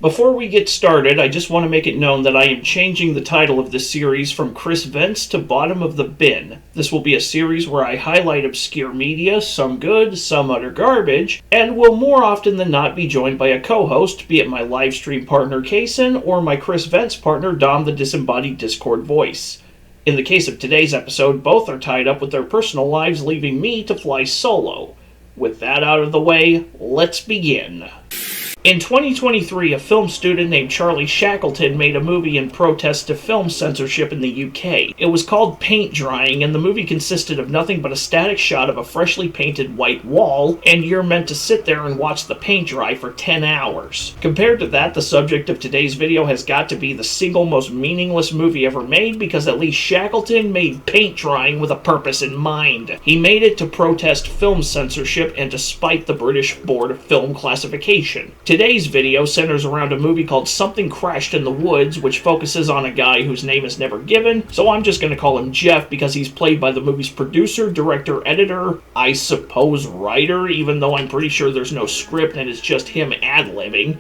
Before we get started, I just want to make it known that I am changing the title of this series from Chris Vents to Bottom of the Bin. This will be a series where I highlight obscure media, some good, some utter garbage, and will more often than not be joined by a co-host, be it my livestream partner Kaysen or my Chris Vents partner Dom the Disembodied Discord Voice. In the case of today's episode, both are tied up with their personal lives, leaving me to fly solo. With that out of the way, let's begin. In 2023, a film student named Charlie Shackleton made a movie in protest to film censorship in the UK. It was called Paint Drying, and the movie consisted of nothing but a static shot of a freshly painted white wall, and you're meant to sit there and watch the paint dry for 10 hours. Compared to that, the subject of today's video has got to be the single most meaningless movie ever made, because at least Shackleton made paint drying with a purpose in mind. He made it to protest film censorship and to spite the British Board of Film Classification. Today's video centers around a movie called Something Crashed in the Woods, which focuses on a guy whose name is never given, so I'm just going to call him Jeff because he's played by the movie's producer, director, editor, I suppose writer, even though I'm pretty sure there's no script and it's just him ad-libbing.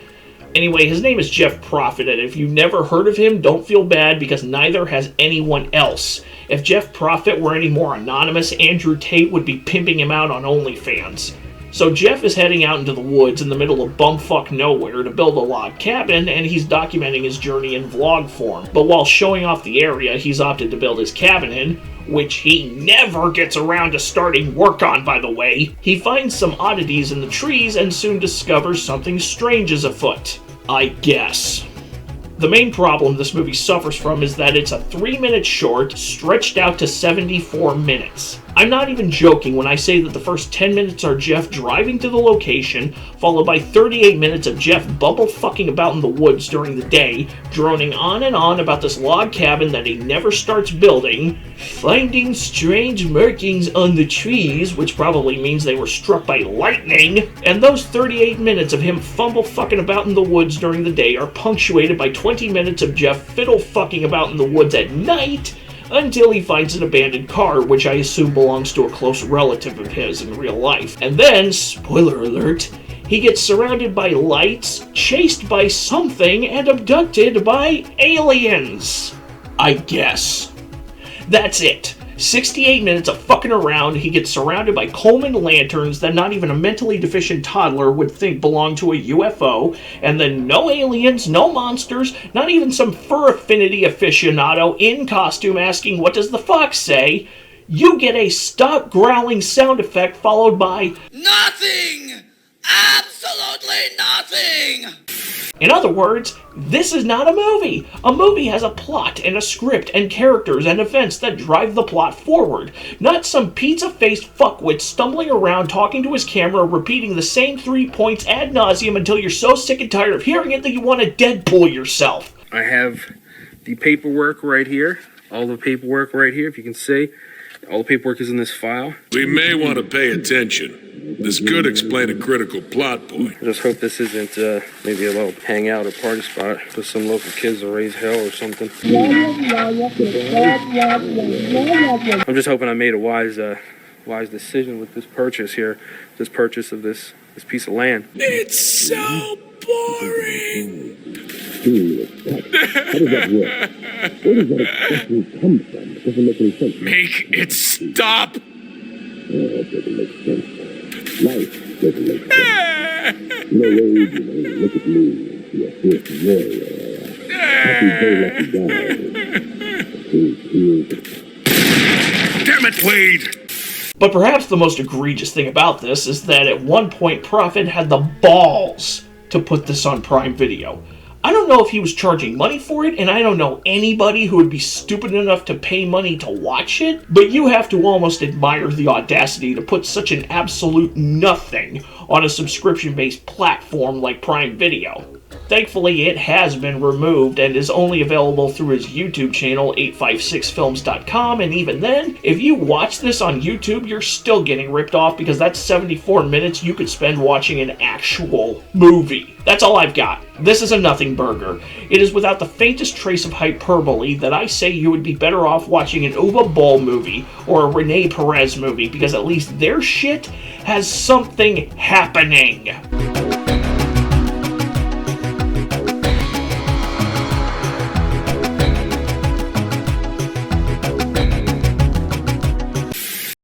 Anyway, his name is Jeff Profit, and if you've never heard of him, don't feel bad because neither has anyone else. If Jeff Profit were any more anonymous, Andrew Tate would be pimping him out on OnlyFans. So Jeff is heading out into the woods in the middle of bumfuck nowhere to build a log cabin, and he's documenting his journey in vlog form. But while showing off the area he's opted to build his cabin in, which he never gets around to starting work on, by the way, he finds some oddities in the trees and soon discovers something strange is afoot. I guess. The main problem this movie suffers from is that it's a 3-minute short stretched out to 74 minutes. I'm not even joking when I say that the first 10 minutes are Jeff driving to the location, followed by 38 minutes of Jeff bumble-fucking about in the woods during the day, droning on and on about this log cabin that he never starts building, finding strange markings on the trees, which probably means they were struck by lightning, and those 38 minutes of him fumble-fucking about in the woods during the day are punctuated by 20 minutes of Jeff fiddle-fucking about in the woods at night, until he finds an abandoned car, which I assume belongs to a close relative of his in real life. And then, spoiler alert, he gets surrounded by lights, chased by something, and abducted by aliens. I guess. That's it. 68 minutes of fucking around, he gets surrounded by Coleman lanterns that not even a mentally deficient toddler would think belong to a UFO, and then no aliens, no monsters, not even some fur affinity aficionado in costume asking, "What does the fox say?" You get a stop growling sound effect followed by nothing! Absolutely nothing! In other words, this is not a movie. A movie has a plot and a script and characters and events that drive the plot forward. Not some pizza-faced fuckwit stumbling around talking to his camera, repeating the same 3 points ad nauseum until you're so sick and tired of hearing it that you want to Deadpool yourself. I have the paperwork right here. All the paperwork right here, if you can see. All the paperwork is in this file. We may want to pay attention. This could explain a critical plot point. I just hope this isn't maybe a little hangout or party spot with some local kids to raise hell or something. I'm just hoping I made a wise decision with this purchase here. This purchase of this piece of land. It's so boring. How does that work? Where does that expression come from? It doesn't make any sense. Make it stop. It doesn't make sense. Life doesn't make sense. No way, look at me. You're a fierce warrior. Happy go lucky guy. Damn it, Wade. But perhaps the most egregious thing about this is that at one point Prophet had the balls to put this on Prime Video. I don't know if he was charging money for it, and I don't know anybody who would be stupid enough to pay money to watch it, but you have to almost admire the audacity to put such an absolute nothing on a subscription-based platform like Prime Video. Thankfully, it has been removed and is only available through his YouTube channel, 856films.com, and even then, if you watch this on YouTube, you're still getting ripped off because that's 74 minutes you could spend watching an actual movie. That's all I've got. This is a nothing burger. It is without the faintest trace of hyperbole that I say you would be better off watching an Uwe Boll movie or a Rene Perez movie because at least their shit has something happening.